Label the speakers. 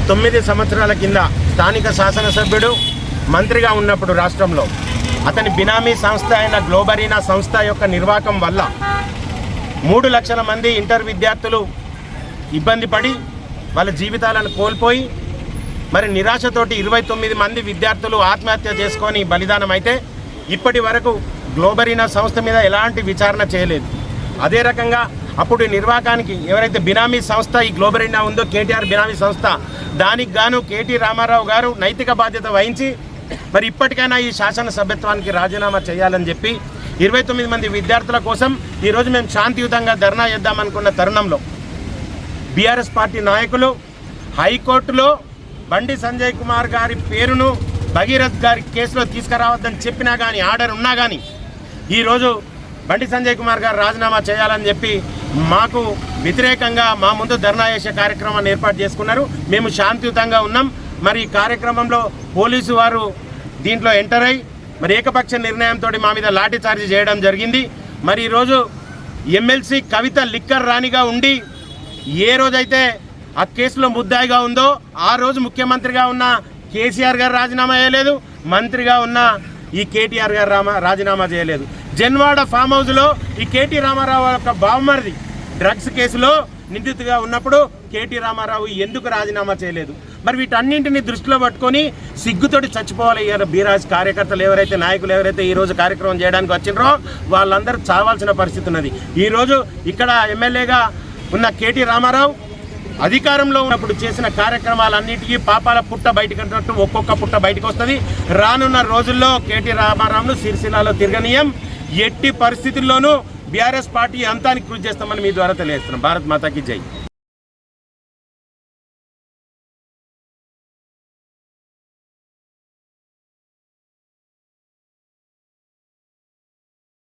Speaker 1: 9 సంవత్సరాల కింద స్థానిక శాసనసభ్యుడు మంత్రిగా ఉన్నప్పుడు రాష్ట్రంలో అతని బినామీ సంస్థ అయిన గ్లోబరీనా సంస్థ యొక్క నిర్వాహకం వల్ల 3 లక్షల మంది ఇంటర్ విద్యార్థులు ఇబ్బంది పడి వాళ్ళ జీవితాలను కోల్పోయి మరి నిరాశతోటి 29 మంది విద్యార్థులు ఆత్మహత్య చేసుకొని బలిదానం అయితే ఇప్పటి వరకు గ్లోబరీనా సంస్థ మీద ఎలాంటి విచారణ చేయలేదు. అదే రకంగా అప్పుడు నిర్వాహకానికి ఎవరైతే బినామీ సంస్థ ఈ గ్లోబరీనా ఉందో కేటీఆర్ బినామీ సంస్థ దానికి గాను కేటీ రామారావు గారు నైతిక బాధ్యత వహించి మరి ఇప్పటికైనా ఈ శాసనసభ్యత్వానికి రాజీనామా చేయాలని చెప్పి 29 మంది విద్యార్థుల కోసం ఈరోజు మేము శాంతియుతంగా ధర్నా చేద్దామనుకున్న తరుణంలో బీఆర్ఎస్ పార్టీ నాయకులు హైకోర్టులో బండి సంజయ్ కుమార్ గారి పేరును భగీరథ్ గారి కేసులో తీసుకురావద్దని చెప్పినా కానీ ఆర్డర్ ఉన్నా కానీ ఈరోజు బండి సంజయ్ కుమార్ గారు రాజీనామా చేయాలని చెప్పి మాకు వ్యతిరేకంగా మా ముందు ధర్నా చేసే కార్యక్రమాన్ని ఏర్పాటు చేసుకున్నారు. మేము శాంతియుతంగా ఉన్నాం. మరి ఈ కార్యక్రమంలో పోలీసు వారు దీంట్లో ఎంటర్ అయ్యి మరి ఏకపక్ష నిర్ణయంతో మా మీద లాఠీ చార్జ్ చేయడం జరిగింది. మరి ఈరోజు ఎమ్మెల్సీ కవిత లిక్కర్ రాణిగా ఉండి ఏ రోజైతే ఆ కేసులో ముద్దాయిగా ఉందో ఆ రోజు ముఖ్యమంత్రిగా ఉన్న కేసీఆర్ గారు రాజీనామా చేయలేదు, మంత్రిగా ఉన్న ఈ కేటీఆర్ గారు రాజీనామా చేయలేదు. జన్వాడ ఫామ్ హౌస్లో ఈ కేటీ రామారావు యొక్క బావమరిది డ్రగ్స్ కేసులో నిందితుగా ఉన్నప్పుడు కేటీ రామారావు ఎందుకు రాజీనామా చేయలేదు? మరి వీటన్నింటినీ దృష్టిలో పట్టుకొని సిగ్గుతోటి చచ్చిపోవాలి. బీరాజ్ కార్యకర్తలు ఎవరైతే నాయకులు ఎవరైతే ఈరోజు కార్యక్రమం చేయడానికి వచ్చినరో వాళ్ళందరూ చావాల్సిన పరిస్థితి ఉన్నది. ఈరోజు ఇక్కడ ఎమ్మెల్యేగా ఉన్న కేటీ రామారావు అధికారంలో ఉన్నప్పుడు చేసిన కార్యక్రమాలన్నిటికీ పాపాల పుట్ట బయటకు అంటున్నట్టు ఒక్కొక్క పుట్ట బయటకు వస్తుంది. రానున్న రోజుల్లో కేటీ రామారావును సిరిసిల్లాలో తిరగనీయం. ఎట్టి పరిస్థితుల్లోనూ బీఆర్ఎస్ పార్టీ అంతానికి కృషి చేస్తామని మీ ద్వారా తెలియజేస్తున్నాం. భారత్ మాతాకి జై.